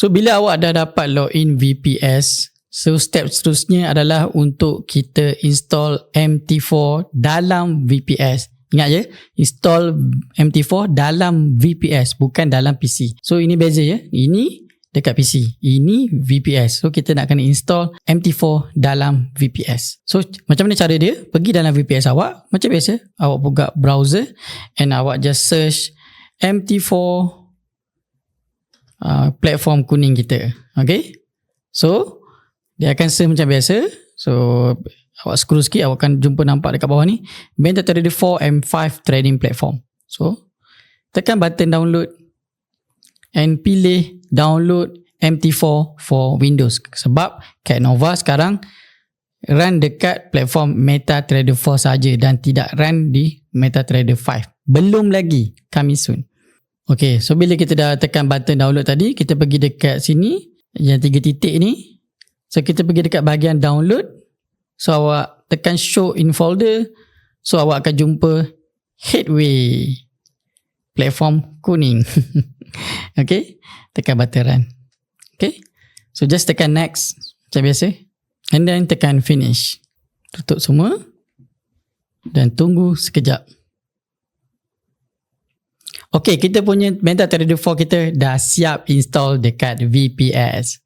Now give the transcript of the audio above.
So bila awak dah dapat login VPS, so step seterusnya adalah untuk kita install MT4 dalam VPS. Ingat je, install MT4 dalam VPS, bukan dalam PC. So ini beza ya. Ini dekat PC, ini VPS. So kita nak kena install MT4 dalam VPS. So macam mana cara dia? Pergi dalam VPS awak, macam biasa, awak buka browser and awak just search MT4 platform kuning kita. Okay, so dia akan search macam biasa. So awak scroll sikit, awak akan jumpa nampak dekat bawah ni MetaTrader 4 and 5 trading platform. So tekan button download and pilih download MT4 for Windows. Sebab Cat Nova sekarang run dekat platform MetaTrader 4 saja dan tidak run di MetaTrader 5. Belum lagi, coming soon. Okay, so bila kita dah tekan button download tadi, kita pergi dekat sini, yang 3 titik ni. So kita pergi dekat bahagian download. So awak tekan show in folder. So awak akan jumpa Headway platform kuning. Okay, tekan button run. Okay, so just tekan next macam biasa and then tekan finish. Tutup semua dan tunggu sekejap. Okay, kita punya MetaTrader 4 kita dah siap install dekat VPS.